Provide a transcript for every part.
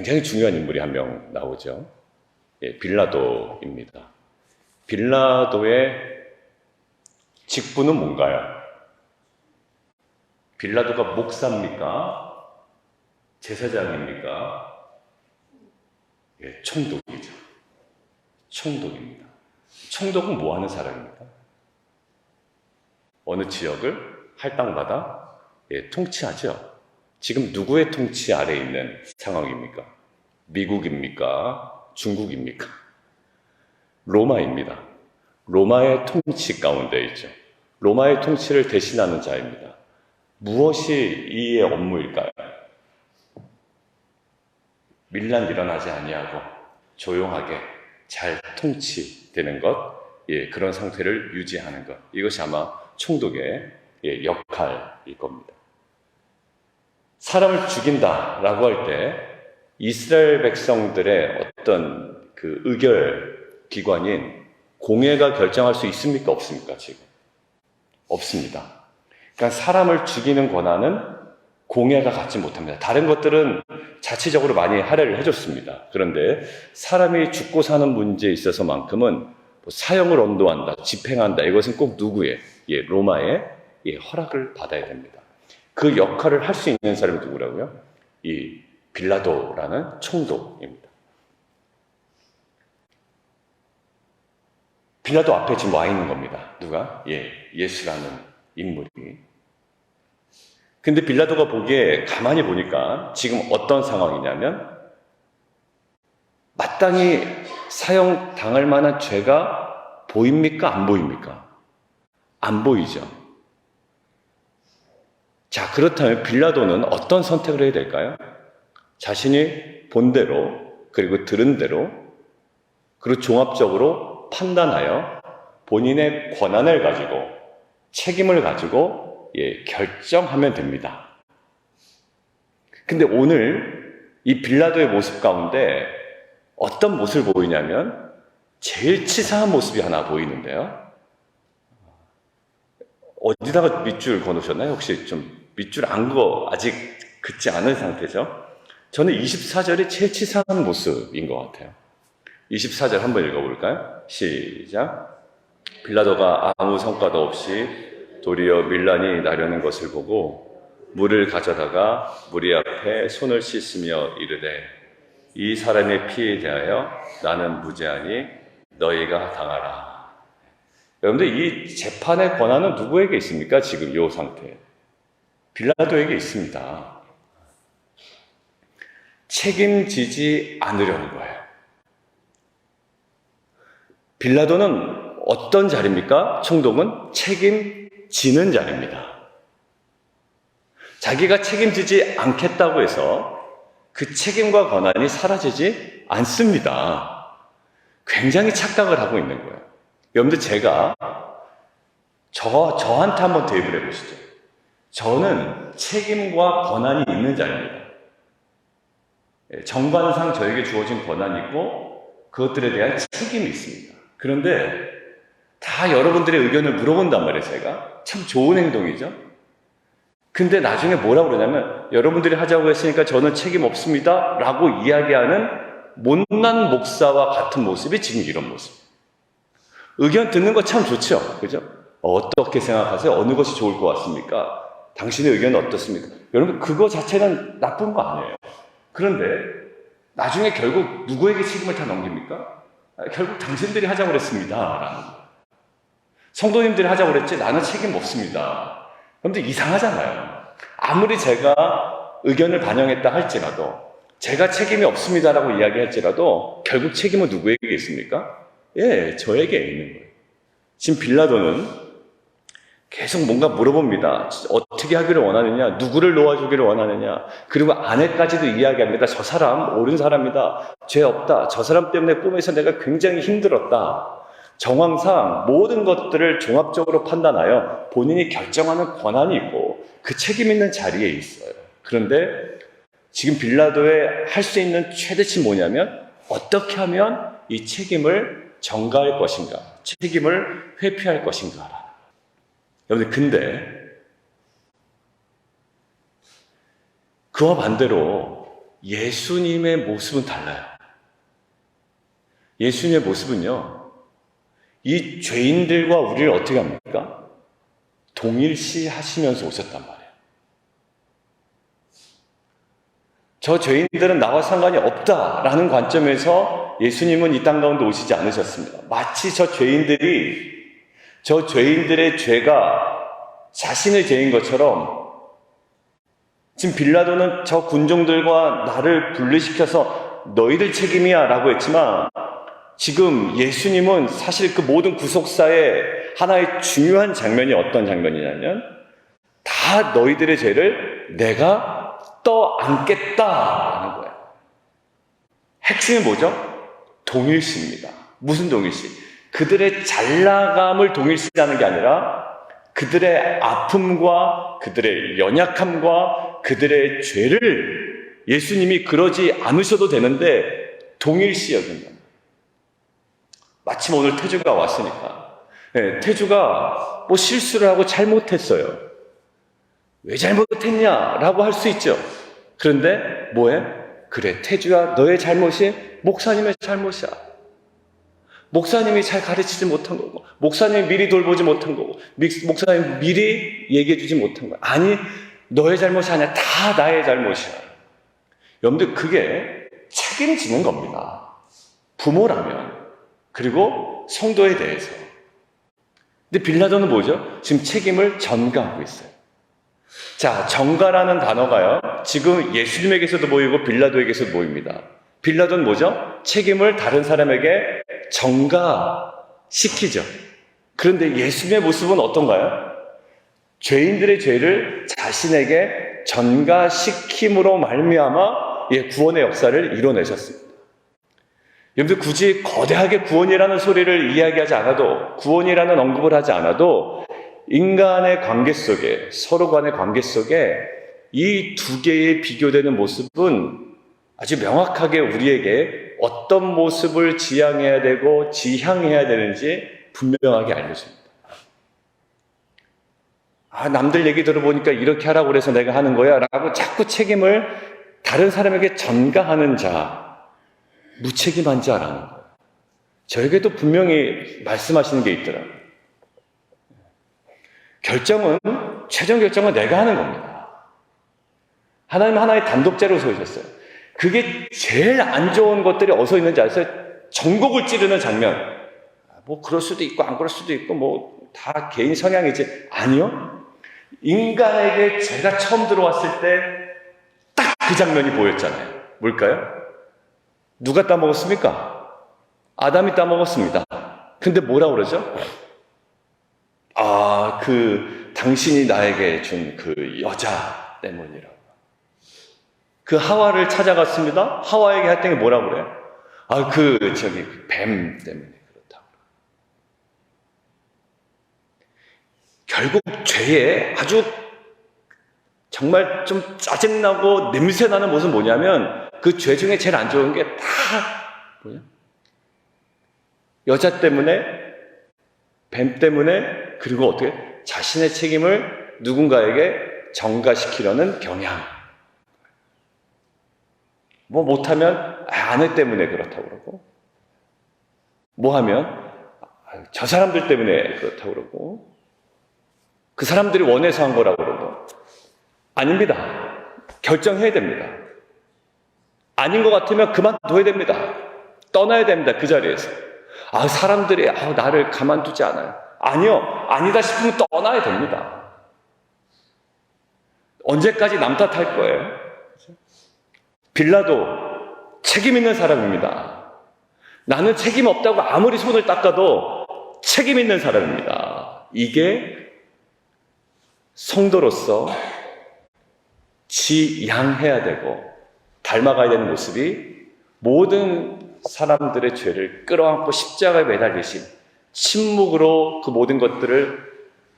굉장히 중요한 인물이 한 명 나오죠. 예, 빌라도입니다. 빌라도의 직분은 뭔가요? 빌라도가 목사입니까? 제사장입니까? 예, 총독이죠. 총독입니다. 총독은 뭐 하는 사람입니까? 어느 지역을 할당받아 통치하죠. 지금 누구의 통치 아래에 있는 상황입니까? 미국입니까? 중국입니까? 로마입니다. 로마의 통치 가운데 있죠. 로마의 통치를 대신하는 자입니다. 무엇이 이의 업무일까요? 밀란 일어나지 아니하고 조용하게 잘 통치되는 것, 그런 상태를 유지하는 것. 이것이 아마 총독의 역할일 겁니다. 사람을 죽인다라고 할 때 이스라엘 백성들의 어떤 그 의결 기관인 공회가 결정할 수 있습니까? 없습니까? 지금 없습니다. 그러니까 사람을 죽이는 권한은 공회가 갖지 못합니다. 다른 것들은 자체적으로 많이 할애를 해줬습니다. 그런데 사람이 죽고 사는 문제에 있어서만큼은 사형을 언도한다, 집행한다, 이것은 꼭 누구의? 로마의 허락을 받아야 됩니다. 그 역할을 할 수 있는 사람이 누구라고요? 이 빌라도라는 총독입니다. 빌라도 앞에 지금 와 있는 겁니다. 누가? 예수라는 인물이. 근데 빌라도가 보기에 가만히 보니까 지금 어떤 상황이냐면 마땅히 사형 당할 만한 죄가 보입니까? 안 보입니까? 안 보이죠. 자, 그렇다면 빌라도는 어떤 선택을 해야 될까요? 자신이 본 대로, 그리고 들은 대로, 그리고 종합적으로 판단하여 본인의 권한을 가지고, 책임을 가지고, 결정하면 됩니다. 근데 오늘 이 빌라도의 모습 가운데 어떤 모습을 보이냐면, 제일 치사한 모습이 하나 보이는데요. 어디다가 밑줄 그어놓으셨나요? 혹시 좀 밑줄 안 그어 아직 긋지 않은 상태죠? 저는 24절이 제일 치사한 모습인 것 같아요. 24절 한번 읽어볼까요? 시작. 빌라도가 아무 성과도 없이 도리어 밀란이 나려는 것을 보고 물을 가져다가 무리 앞에 손을 씻으며 이르되 이 사람의 피에 대하여 나는 무죄하니 너희가 당하라. 여러분들, 이 재판의 권한은 누구에게 있습니까? 지금 이 상태. 빌라도에게 있습니다. 책임지지 않으려는 거예요. 빌라도는 어떤 자리입니까? 총독은 책임지는 자리입니다. 자기가 책임지지 않겠다고 해서 그 책임과 권한이 사라지지 않습니다. 굉장히 착각을 하고 있는 거예요. 여러분들, 제가 저한테 한번 대입을 해보시죠. 저는 책임과 권한이 있는 자입니다. 정관상 저에게 주어진 권한이 있고 그것들에 대한 책임이 있습니다. 그런데 다 여러분들의 의견을 물어본단 말이에요. 제가 참 좋은 행동이죠. 근데 나중에 뭐라고 그러냐면 여러분들이 하자고 했으니까 저는 책임 없습니다 라고 이야기하는 못난 목사와 같은 모습이 지금 이런 모습. 의견 듣는 거 참 좋죠. 그죠? 어떻게 생각하세요? 어느 것이 좋을 것 같습니까? 당신의 의견은 어떻습니까? 여러분, 그거 자체는 나쁜 거 아니에요. 그런데 나중에 결국 누구에게 책임을 다 넘깁니까? 결국 당신들이 하자고 그랬습니다 라는 거예요. 성도님들이 하자고 그랬지 나는 책임 없습니다. 그런데 이상하잖아요. 아무리 제가 의견을 반영했다 할지라도, 제가 책임이 없습니다라고 이야기할지라도 결국 책임은 누구에게 있습니까? 저에게 있는 거예요. 지금 빌라도는 계속 뭔가 물어봅니다. 어떻게 하기를 원하느냐? 누구를 놓아주기를 원하느냐? 그리고 아내까지도 이야기합니다. 저 사람 옳은 사람이다. 죄 없다. 저 사람 때문에 꿈에서 내가 굉장히 힘들었다. 정황상 모든 것들을 종합적으로 판단하여 본인이 결정하는 권한이 있고 그 책임 있는 자리에 있어요. 그런데 지금 빌라도의 할 수 있는 최대치 뭐냐면 어떻게 하면 이 책임을 전가할 것인가? 책임을 회피할 것인가? 여러분들, 근데 그와 반대로 예수님의 모습은 달라요. 예수님의 모습은요, 이 죄인들과 우리를 어떻게 합니까? 동일시 하시면서 오셨단 말이에요. 저 죄인들은 나와 상관이 없다라는 관점에서 예수님은 이 땅 가운데 오시지 않으셨습니다. 마치 저 죄인들의 죄가 자신의 죄인 것처럼, 지금 빌라도는 저 군종들과 나를 분리시켜서 너희들 책임이야 라고 했지만, 지금 예수님은 사실 그 모든 구속사의 하나의 중요한 장면이 어떤 장면이냐면, 다 너희들의 죄를 내가 떠안겠다라는 거예요. 핵심이 뭐죠? 동일시입니다. 무슨 동일시? 그들의 잘나감을 동일시하는 게 아니라 그들의 아픔과 그들의 연약함과 그들의 죄를 예수님이 그러지 않으셔도 되는데 동일시 여긴다. 마침 오늘 태주가 왔으니까, 태주가 뭐 실수를 하고 잘못했어요. 왜 잘못했냐라고 할 수 있죠. 그런데 뭐해? 그래, 태주야, 너의 잘못이 목사님의 잘못이야. 목사님이 잘 가르치지 못한 거고, 목사님이 미리 돌보지 못한 거고, 목사님이 미리 얘기해 주지 못한 거야. 아니, 너의 잘못이 아니야. 다 나의 잘못이야. 여러분들, 그게 책임지는 겁니다. 부모라면, 그리고 성도에 대해서. 근데 빌라도는 뭐죠? 지금 책임을 전가하고 있어요. 자, 전가라는 단어가요, 지금 예수님에게서도 보이고 빌라도에게서도 보입니다. 빌라도는 뭐죠? 책임을 다른 사람에게 전가시키죠. 그런데 예수님의 모습은 어떤가요? 죄인들의 죄를 자신에게 전가시킴으로 말미암아 구원의 역사를 이뤄내셨습니다. 여러분들, 굳이 거대하게 구원이라는 소리를 이야기하지 않아도, 구원이라는 언급을 하지 않아도 인간의 관계 속에, 서로 간의 관계 속에 이 두 개의 비교되는 모습은 아주 명확하게 우리에게 어떤 모습을 지향해야 되고 지향해야 되는지 분명하게 알려줍니다. 남들 얘기 들어보니까 이렇게 하라고 그래서 내가 하는 거야 라고 자꾸 책임을 다른 사람에게 전가하는 자, 무책임한 자라는 거예요. 저에게도 분명히 말씀하시는 게 있더라고요. 최종 결정은 내가 하는 겁니다. 하나님은 하나의 단독자로 서셨어요. 그게 제일 안 좋은 것들이 어디서 있는지 아세요? 전곡을 찌르는 장면. 뭐 그럴 수도 있고 안 그럴 수도 있고 뭐 다 개인 성향이지. 아니요. 인간에게 죄가 처음 들어왔을 때 딱 그 장면이 보였잖아요. 뭘까요? 누가 따먹었습니까? 아담이 따먹었습니다. 근데 뭐라 그러죠? 당신이 나에게 준 그 여자 때문이라고. 그 하와를 찾아갔습니다. 하와에게 했더니 뭐라 그래요? 뱀 때문에 그렇다고. 결국 죄에 아주 정말 좀 짜증나고 냄새나는 모습은 뭐냐면, 그 죄 중에 제일 안 좋은 게 다 뭐냐? 여자 때문에, 뱀 때문에, 그리고 어떻게 자신의 책임을 누군가에게 전가시키려는 경향. 뭐 못하면 아내 때문에 그렇다고 그러고, 뭐 하면 저 사람들 때문에 그렇다고 그러고, 그 사람들이 원해서 한 거라고 그러고. 아닙니다. 결정해야 됩니다. 아닌 것 같으면 그만둬야 됩니다. 떠나야 됩니다. 그 자리에서. 사람들이 나를 가만두지 않아요. 아니요. 아니다 싶으면 떠나야 됩니다. 언제까지 남 탓할 거예요? 빌라도 책임 있는 사람입니다. 나는 책임 없다고 아무리 손을 닦아도 책임 있는 사람입니다. 이게 성도로서 지향해야 되고 닮아가야 되는 모습이, 모든 사람들의 죄를 끌어안고 십자가에 매달리신, 침묵으로 그 모든 것들을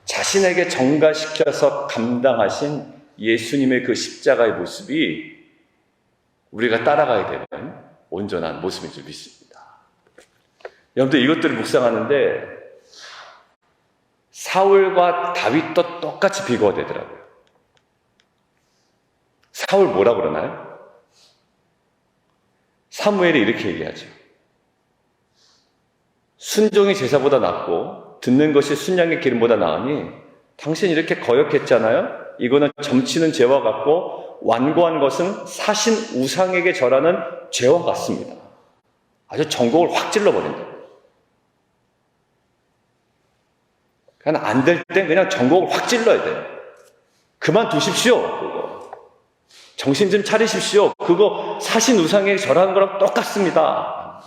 자신에게 전가시켜서 감당하신 예수님의 그 십자가의 모습이 우리가 따라가야 되는 온전한 모습인 줄 믿습니다. 여러분들, 이것들을 묵상하는데 사울과 다윗도 똑같이 비교가 되더라고요. 사울 뭐라 그러나요? 사무엘이 이렇게 얘기하죠. 순종이 제사보다 낫고 듣는 것이 순양의 기름보다 나으니 당신 이렇게 거역했잖아요. 이거는 점치는 죄와 같고 완고한 것은 사신 우상에게 절하는 죄와 같습니다. 아주 전곡을 확 찔러버린다. 그냥 안 될 땐 그냥 전곡을 확 찔러야 돼요. 그만두십시오. 그거. 정신 좀 차리십시오. 그거 사신 우상에게 절하는 거랑 똑같습니다.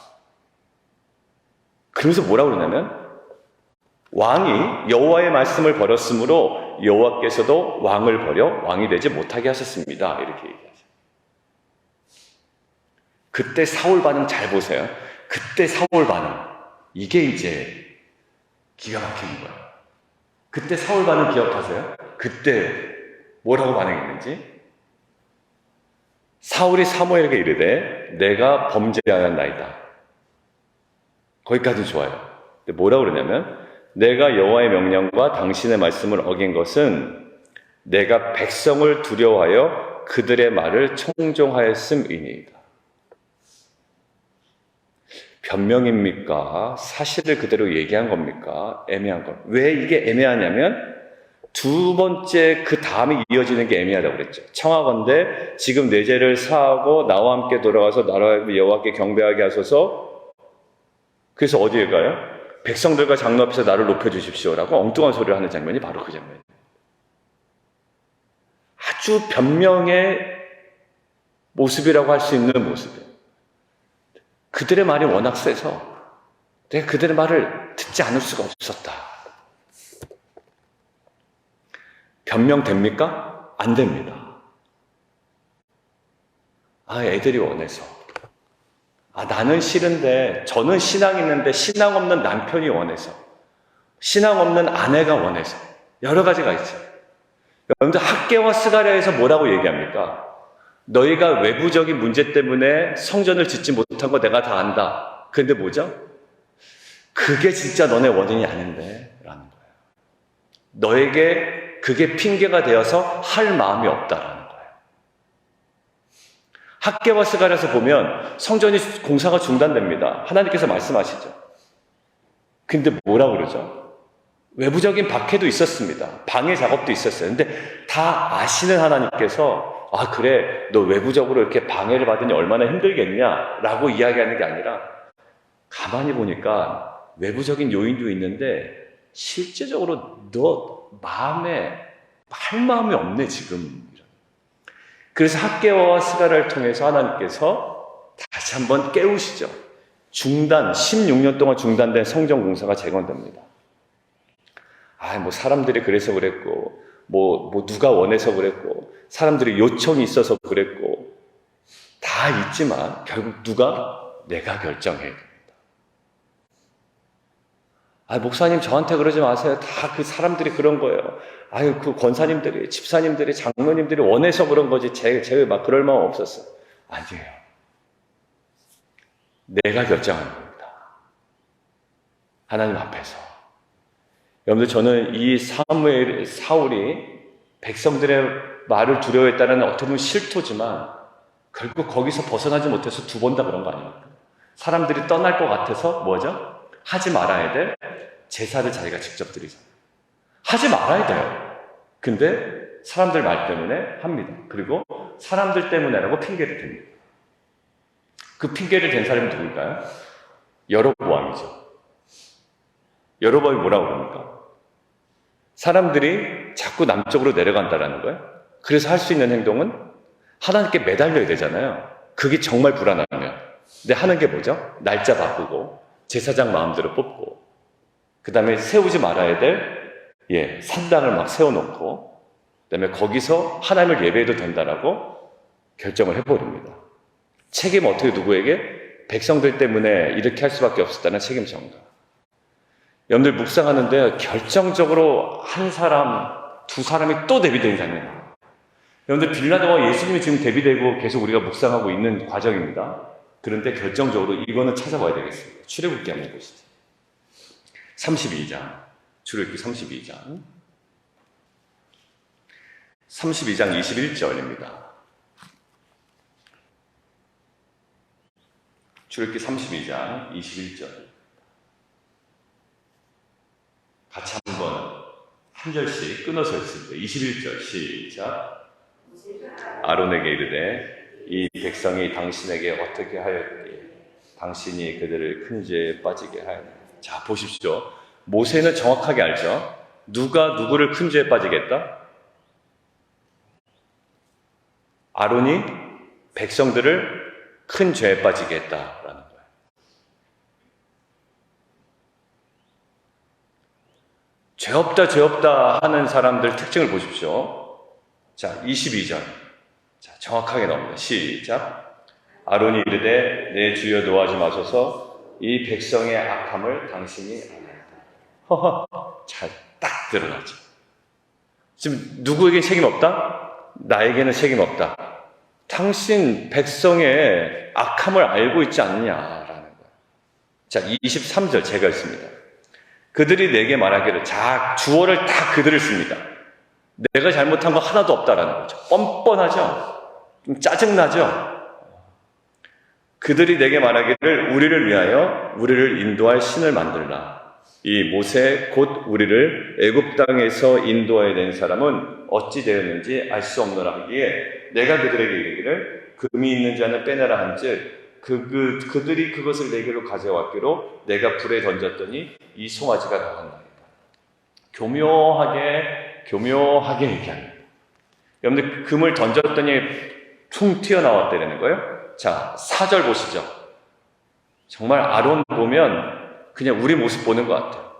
그러면서 뭐라고 그러냐면 왕이 여호와의 말씀을 버렸으므로 여호와께서도 왕을 버려 왕이 되지 못하게 하셨습니다. 이렇게 얘기하죠. 그때 사울 반응 잘 보세요. 그때 사울 반응. 이게 이제 기가 막히는 거예요. 그때 사울 반응 기억하세요? 그때 뭐라고 반응했는지? 사울이 사무엘에게 이르되 내가 범죄하였나이다. 거기까지 좋아요. 근데 뭐라고 그러냐면 내가 여호와의 명령과 당신의 말씀을 어긴 것은 내가 백성을 두려워하여 그들의 말을 청종하였음이니이다. 변명입니까? 사실을 그대로 얘기한 겁니까? 애매한 것. 왜 이게 애매하냐면 두 번째 그 다음에 이어지는 게 애매하다고 그랬죠. 청하건대 지금 내 죄를 사하고 나와 함께 돌아가서 나라 여호와께 경배하게 하소서. 그래서 어디에 가요? 백성들과 장로 앞에서 나를 높여주십시오라고 엉뚱한 소리를 하는 장면이 바로 그 장면이에요. 아주 변명의 모습이라고 할 수 있는 모습이에요. 그들의 말이 워낙 세서 내가 그들의 말을 듣지 않을 수가 없었다. 변명됩니까? 안 됩니다. 애들이 원해서. 나는 싫은데, 저는 신앙이 있는데 신앙 없는 남편이 원해서, 신앙 없는 아내가 원해서, 여러 가지가 있어요. 여러분들 학개와 스가랴에서 뭐라고 얘기합니까? 너희가 외부적인 문제 때문에 성전을 짓지 못한 거 내가 다 안다. 그런데 뭐죠? 그게 진짜 너네 원인이 아닌데 라는 거예요. 너에게 그게 핑계가 되어서 할 마음이 없다라는 거예요. 학개와 스가랴에서 보면 성전이 공사가 중단됩니다. 하나님께서 말씀하시죠. 근데 뭐라고 그러죠? 외부적인 박해도 있었습니다. 방해 작업도 있었어요. 근데 다 아시는 하나님께서 그래, 너 외부적으로 이렇게 방해를 받으니 얼마나 힘들겠냐 라고 이야기하는 게 아니라 가만히 보니까 외부적인 요인도 있는데 실제적으로 너 마음에 할 마음이 없네 지금. 그래서 학개와 스가랴를 통해서 하나님께서 다시 한번 깨우시죠. 16년 동안 중단된 성전 공사가 재건됩니다. 사람들이 그래서 그랬고 누가 원해서 그랬고 사람들이 요청이 있어서 그랬고 다 있지만 결국 내가 결정해야 됩니다. 목사님 저한테 그러지 마세요. 다 그 사람들이 그런 거예요. 그 권사님들이, 집사님들이, 장로님들이 원해서 그런 거지 제가 막 그럴 마음 없었어요. 아니에요. 내가 결정하는 겁니다. 하나님 앞에서. 여러분들 저는 이 사울이 백성들의 말을 두려워했다는 어떻게 보면 실토지만 결국 거기서 벗어나지 못해서 두 번 다 그런 거 아닙니까? 사람들이 떠날 것 같아서 뭐죠? 하지 말아야 될 제사를 자기가 직접 드리잖아요. 하지 말아야 돼요. 근데 사람들 말 때문에 합니다. 그리고 사람들 때문에라고 핑계를 댑니다. 그 핑계를 댄 사람이 누굴까요? 여로보암이죠. 여로보암이 뭐라고 그럽니까? 사람들이 자꾸 남쪽으로 내려간다라는 거예요. 그래서 할 수 있는 행동은 하나님께 매달려야 되잖아요. 그게 정말 불안하면. 근데 하는 게 뭐죠? 날짜 바꾸고 제사장 마음대로 뽑고 그 다음에 세우지 말아야 될 산당을 막 세워놓고 그 다음에 거기서 하나님을 예배해도 된다라고 결정을 해버립니다. 책임 어떻게 누구에게? 백성들 때문에 이렇게 할 수밖에 없었다는 책임 전가. 여러분들 묵상하는데 결정적으로 한 사람, 두 사람이 또 대비되는 장면이에요. 여러분들 빌라도와 예수님이 지금 대비되고 계속 우리가 묵상하고 있는 과정입니다. 그런데 결정적으로 이거는 찾아봐야 되겠습니다. 출애굽기 한번 보시죠. 32장, 출애굽기 32장 21절입니다. 출애굽기 32장 21절. 같이 한번 한 절씩 끊어서 읽습니다. 21절 시작. 아론에게 이르되 이 백성이 당신에게 어떻게 하였기에 당신이 그들을 큰 죄에 빠지게 하였느냐. 자, 보십시오. 모세는 정확하게 알죠. 누가 누구를 큰 죄에 빠지게 했다? 아론이 백성들을 큰 죄에 빠지게 했다라는 거예요. 죄 없다, 죄 없다 하는 사람들 특징을 보십시오. 자, 22절. 자, 정확하게 나옵니다. 시작. 아론이 이르되 내 주여 노하지 마소서 이 백성의 악함을 당신이 허허. 잘 딱 드러나죠. 지금 누구에게 책임 없다? 나에게는 책임 없다. 당신 백성의 악함을 알고 있지 않느냐라는 거예요. 자, 23절 제가 읽습니다. 그들이 내게 말하기를, 자, 주어를 다 그들을 씁니다. 내가 잘못한 거 하나도 없다라는 거죠. 뻔뻔하죠? 좀 짜증나죠? 그들이 내게 말하기를 우리를 위하여 우리를 인도할 신을 만들라. 이 모세 곧 우리를 애굽 땅에서 인도하여 낸 사람은 어찌 되었는지 알 수 없노라 하기에 내가 그들에게 이르기를 금이 있는 자는 빼내라 한즉 그들이 그것을 내게로 가져왔기로 내가 불에 던졌더니 이 송아지가 나왔나이다. 교묘하게 얘기합니다. 여러분들 금을 던졌더니 퉁 튀어나왔다는 거예요. 자, 4절 보시죠. 정말 아론 보면 그냥 우리 모습 보는 것 같아요.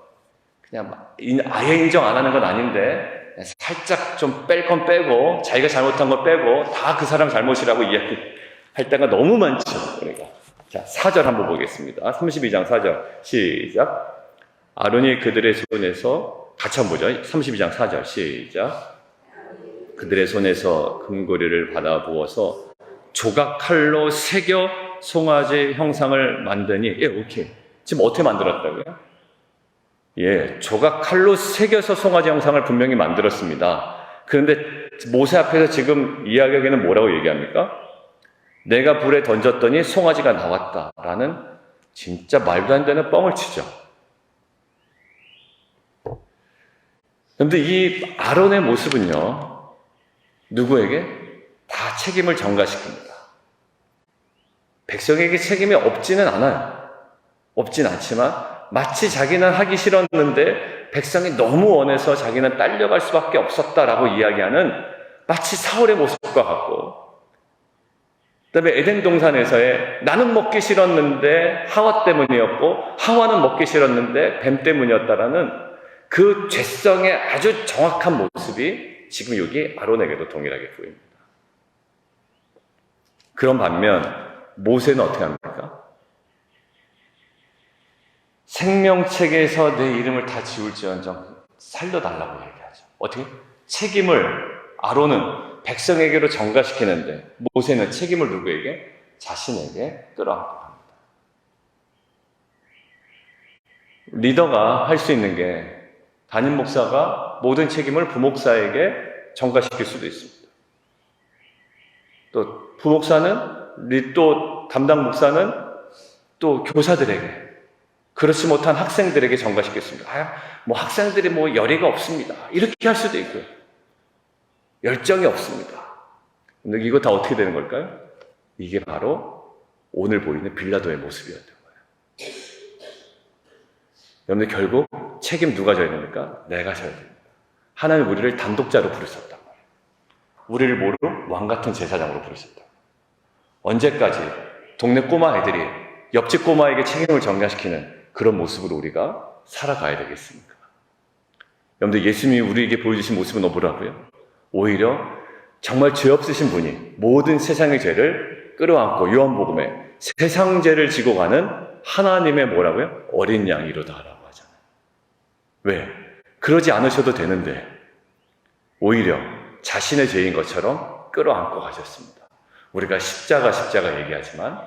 그냥 아예 인정 안 하는 건 아닌데 살짝 좀 뺄 건 빼고 자기가 잘못한 건 빼고 다 그 사람 잘못이라고 이야기할 때가 너무 많죠. 우리가. 자, 4절 한번 보겠습니다. 32장 4절 시작. 아론이 그들의 손에서 같이 한번 보죠. 32장 4절 시작. 그들의 손에서 금고리를 받아 부어서 조각 칼로 새겨 송아지 형상을 만드니, 예, 오케이. 지금 어떻게 만들었다고요? 예, 조각 칼로 새겨서 송아지 형상을 분명히 만들었습니다. 그런데 모세 앞에서 지금 이야기하기는 뭐라고 얘기합니까? 내가 불에 던졌더니 송아지가 나왔다라는 진짜 말도 안 되는 뻥을 치죠. 그런데 이 아론의 모습은요, 누구에게? 다 책임을 전가시킵니다. 백성에게 책임이 없지는 않아요. 없진 않지만 마치 자기는 하기 싫었는데 백성이 너무 원해서 자기는 딸려갈 수밖에 없었다라고 이야기하는 마치 사울의 모습과 같고, 그 다음에 에덴 동산에서의 나는 먹기 싫었는데 하와 때문이었고 하와는 먹기 싫었는데 뱀 때문이었다라는 그 죄성의 아주 정확한 모습이 지금 여기 아론에게도 동일하게 보입니다. 그런 반면 모세는 어떻게 합니까? 생명책에서 내 이름을 다 지울지언정 살려달라고 얘기하죠. 어떻게? 책임을 아론은 백성에게로 전가시키는데 모세는 책임을 누구에게? 자신에게 끌어안고 합니다. 리더가 할 수 있는 게 담임 목사가 모든 책임을 부목사에게 전가시킬 수도 있습니다. 또 부목사는, 또 담당 목사는 또 교사들에게, 그렇지 못한 학생들에게 전가시켰습니다. 뭐 학생들이 뭐 열의가 없습니다. 이렇게 할 수도 있고요. 열정이 없습니다. 근데 이거 다 어떻게 되는 걸까요? 이게 바로 오늘 보이는 빌라도의 모습이었던 거예요. 여러분들 결국 책임 누가 져야 됩니까? 내가 져야 됩니다. 하나님 우리를 단독자로 부르셨단 말이에요. 우리를 모르 왕 같은 제사장으로 부르셨다. 언제까지 동네 꼬마 애들이 옆집 꼬마에게 책임을 전가시키는 그런 모습으로 우리가 살아가야 되겠습니까? 여러분들 예수님이 우리에게 보여주신 모습은 뭐라고요? 오히려 정말 죄 없으신 분이 모든 세상의 죄를 끌어안고 요한복음에 세상 죄를 지고 가는 하나님의 뭐라고요? 어린 양이로다라고 하잖아요. 왜? 그러지 않으셔도 되는데 오히려 자신의 죄인 것처럼 끌어안고 가셨습니다. 우리가 십자가 얘기하지만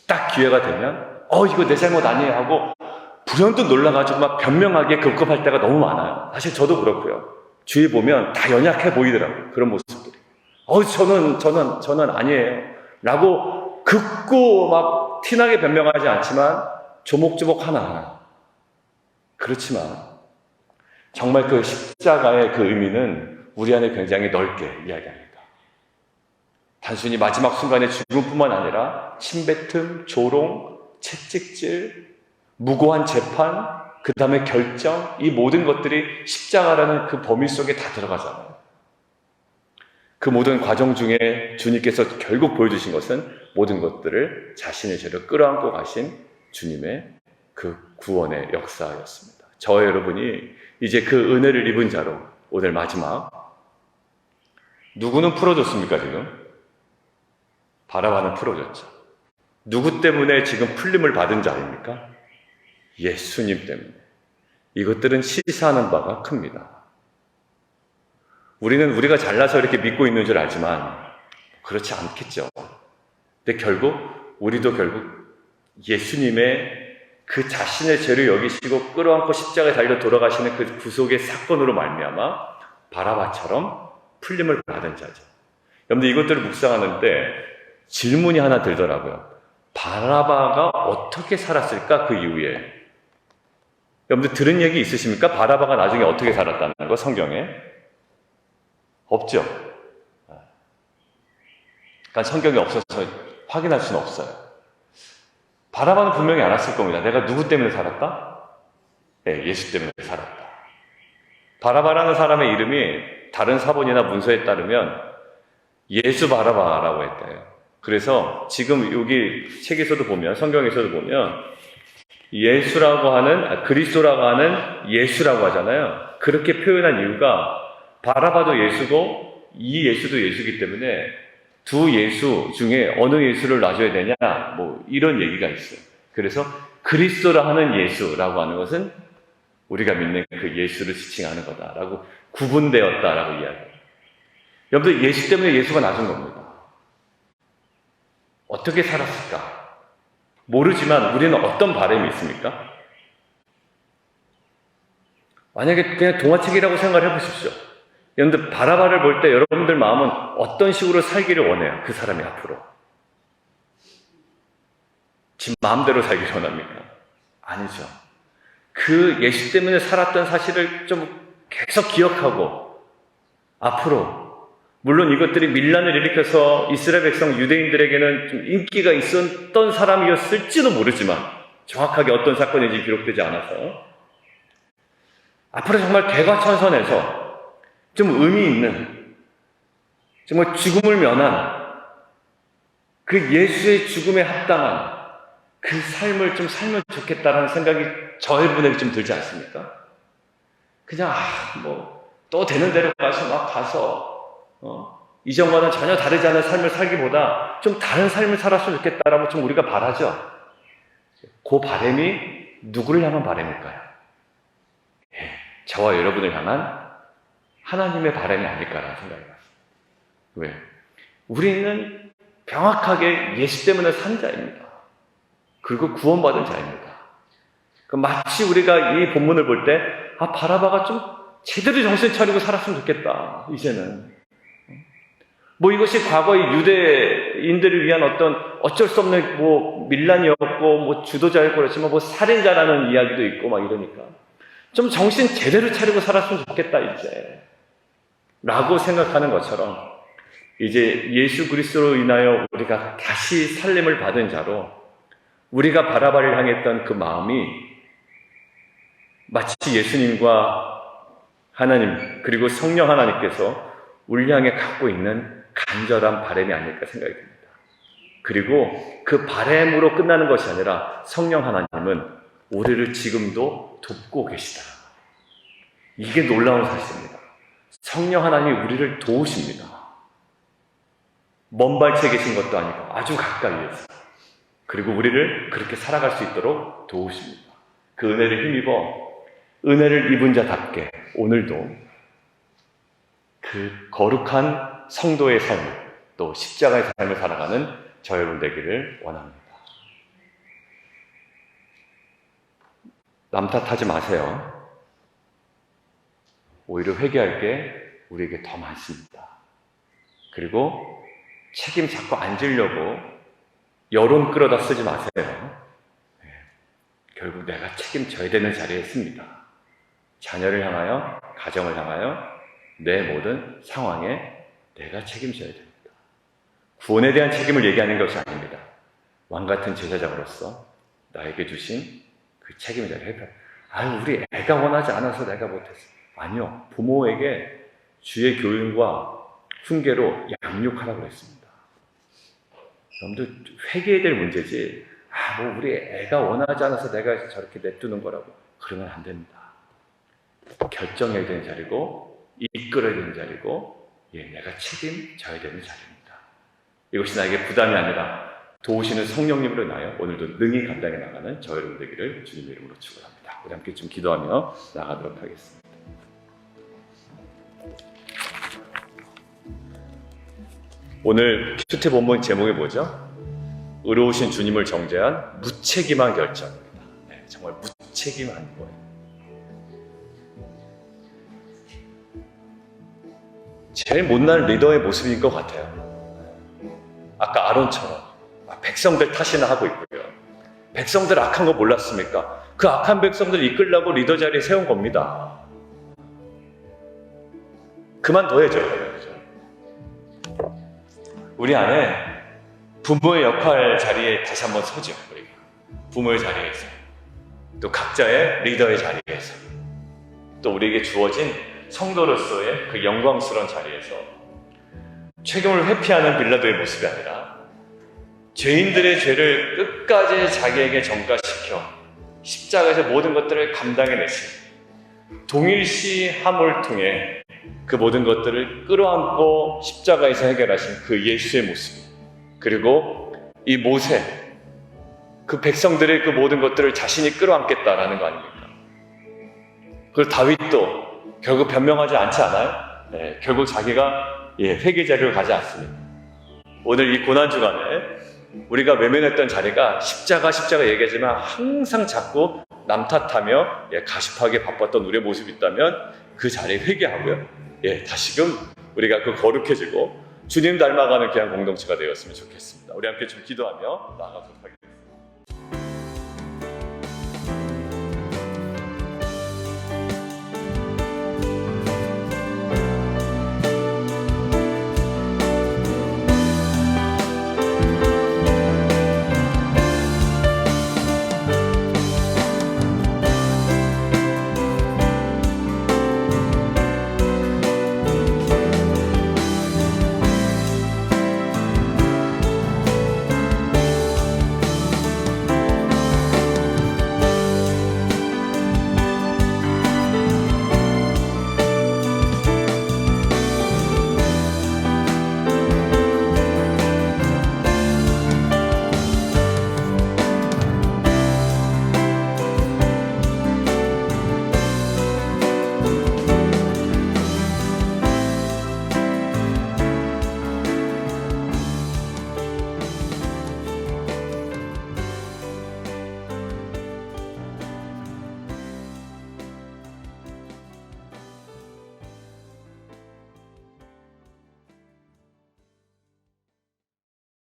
딱 기회가 되면 이거 내 잘못 아니에요 하고 불현듯 놀라가지고 막 변명하게 급급할 때가 너무 많아요. 사실 저도 그렇고요. 주위 보면 다 연약해 보이더라고요. 그런 모습들이. 저는 아니에요 라고 긋고 막 티나게 변명하지 않지만 조목조목 하나하나. 그렇지만 정말 그 십자가의 그 의미는 우리 안에 굉장히 넓게 이야기합니다. 단순히 마지막 순간의 죽음뿐만 아니라 침뱉음, 조롱, 채찍질, 무고한 재판, 그 다음에 결정, 이 모든 것들이 십자가라는 그 범위 속에 다 들어가잖아요. 그 모든 과정 중에 주님께서 결국 보여주신 것은 모든 것들을 자신의 죄로 끌어안고 가신 주님의 그 구원의 역사였습니다. 저와 여러분이 이제 그 은혜를 입은 자로 오늘 마지막, 누구는 풀어줬습니까 지금? 바라바는 풀어줬죠. 누구 때문에 지금 풀림을 받은 자입니까? 예수님 때문에. 이것들은 시사하는 바가 큽니다. 우리가 잘나서 이렇게 믿고 있는 줄 알지만 그렇지 않겠죠. 근데 우리도 결국 예수님의 그 자신의 죄를 여기시고 끌어안고 십자가에 달려 돌아가시는 그 구속의 사건으로 말미암아 바라바처럼 풀림을 받은 자죠. 여러분들 이것들을 묵상하는데 질문이 하나 들더라고요. 바라바가 어떻게 살았을까? 그 이후에. 여러분들 들은 얘기 있으십니까? 바라바가 나중에 어떻게 살았다는 거 성경에? 없죠. 그러니까 성경이 없어서 확인할 수는 없어요. 바라바는 분명히 알았을 겁니다. 내가 누구 때문에 살았다? 네, 예수 때문에 살았다. 바라바라는 사람의 이름이 다른 사본이나 문서에 따르면 예수 바라바라고 했대요. 그래서 지금 여기 책에서도 보면, 성경에서도 보면 예수라고 하는, 그리스도라고 하는 예수라고 하잖아요. 그렇게 표현한 이유가 바라바도 예수고 이 예수도 예수이기 때문에 두 예수 중에 어느 예수를 놔줘야 되냐, 뭐 이런 얘기가 있어요. 그래서 그리스도라 하는 예수라고 하는 것은 우리가 믿는 그 예수를 지칭하는 거다라고 구분되었다라고 이야기해요. 여러분들 예수 때문에 예수가 낮은 겁니다. 어떻게 살았을까? 모르지만 우리는 어떤 바람이 있습니까? 만약에 그냥 동화책이라고 생각을 해보십시오. 여러분들 바라바를 볼 때 여러분들 마음은 어떤 식으로 살기를 원해요? 그 사람이 앞으로. 지 마음대로 살기를 원합니까? 아니죠. 그 예수 때문에 살았던 사실을 좀 계속 기억하고 앞으로, 물론 이것들이 밀란을 일으켜서 이스라엘 백성 유대인들에게는 좀 인기가 있었던 사람이었을지도 모르지만 정확하게 어떤 사건인지 기록되지 않아서 앞으로 정말 개과천선해서 좀 의미 있는, 정말 죽음을 면한 그 예수의 죽음에 합당한 그 삶을 좀 살면 좋겠다라는 생각이 저 여러분에게 좀 들지 않습니까? 그냥 또 되는 대로 가서 이전과는 전혀 다르지 않은 삶을 살기보다 좀 다른 삶을 살았으면 좋겠다라고 좀 우리가 바라죠. 그 바람이 누구를 향한 바람일까요? 저와 여러분을 향한 하나님의 바람이 아닐까라는 생각이 났어요. 왜? 우리는 명확하게 예수 때문에 산 자입니다. 그리고 구원받은 자입니다. 마치 우리가 이 본문을 볼 때, 바라바가 좀 제대로 정신 차리고 살았으면 좋겠다, 이제는. 이것이 과거의 유대인들을 위한 어쩔 수 없는 밀란이었고, 주도자였고, 그렇지만 살인자라는 이야기도 있고, 이러니까. 좀 정신 제대로 차리고 살았으면 좋겠다, 이제. 라고 생각하는 것처럼, 이제 예수 그리스도로 인하여 우리가 다시 살림을 받은 자로, 우리가 바라바를 향했던 그 마음이 마치 예수님과 하나님, 그리고 성령 하나님께서 우리 향해 갖고 있는 간절한 바람이 아닐까 생각이 듭니다. 그리고 그 바람으로 끝나는 것이 아니라 성령 하나님은 우리를 지금도 돕고 계시다. 이게 놀라운 사실입니다. 성령 하나님이 우리를 도우십니다. 먼 발치에 계신 것도 아니고 아주 가까이에서. 그리고 우리를 그렇게 살아갈 수 있도록 도우십니다. 그 은혜를 힘입어 은혜를 입은 자답게 오늘도 그 거룩한 성도의 삶, 또 십자가의 삶을 살아가는 저 여러분 되기를 원합니다. 남 탓하지 마세요. 오히려 회개할 게 우리에게 더 많습니다. 그리고 책임 자꾸 안 지려고 여론 끌어다 쓰지 마세요. 결국 내가 책임져야 되는 자리에 있습니다. 자녀를 향하여, 가정을 향하여, 내 모든 상황에 내가 책임져야 됩니다. 구원에 대한 책임을 얘기하는 것이 아닙니다. 왕같은 제사장으로서 나에게 주신 그 책임을 잘 해봐. 아유, 우리 애가 원하지 않아서 내가 못했어. 아니요. 부모에게 주의 교훈과 훈계로 양육하라고 했습니다. 여러분들 회개해야 될 문제지, 뭐 우리 애가 원하지 않아서 내가 저렇게 냅두는 거라고. 그러면 안 됩니다. 결정해야 되는 자리고, 이끌어야 되는 자리고, 내가 책임져야 되는 자리입니다. 이것이 나에게 부담이 아니라 도우시는 성령님으로 인하여 오늘도 능히 감당해 나가는 저 여러분 되기를 주님의 이름으로 축원합니다. 우리 함께 좀 기도하며 나가도록 하겠습니다. 오늘 큐티 본문 제목이 뭐죠? 의로우신 주님을 정죄한 무책임한 결정입니다. 정말 무책임한 거예요. 제일 못난 리더의 모습인 것 같아요. 아까 아론처럼 백성들 탓이나 하고 있고요. 백성들 악한 거 몰랐습니까? 그 악한 백성들 이끌려고 리더 자리에 세운 겁니다. 그만둬야죠. 우리 안에 부모의 역할 자리에 다시 한번 서죠. 우리가 부모의 자리에서, 또 각자의 리더의 자리에서, 또 우리에게 주어진 성도로서의 그 영광스러운 자리에서 책임을 회피하는 빌라도의 모습이 아니라 죄인들의 죄를 끝까지 자기에게 전가시켜 십자가에서 모든 것들을 감당해내신 동일시함을 통해 그 모든 것들을 끌어안고 십자가에서 해결하신 그 예수의 모습, 그리고 이 모세, 그 백성들의 그 모든 것들을 자신이 끌어안겠다라는 거 아닙니까? 그리고 다윗도 결국 변명하지 않지 않아요? 결국 자기가 회개 자리로 가지 않습니다. 오늘 이 고난 주간에 우리가 외면했던 자리가 십자가 얘기하지만 항상 자꾸 남 탓하며 가십하게 바빴던 우리의 모습이 있다면 그 자리에 회개하고요. 다시금 우리가 그 거룩해지고 주님 닮아가는 귀한 공동체가 되었으면 좋겠습니다. 우리 함께 좀 기도하며 나아가도록 하겠습니다.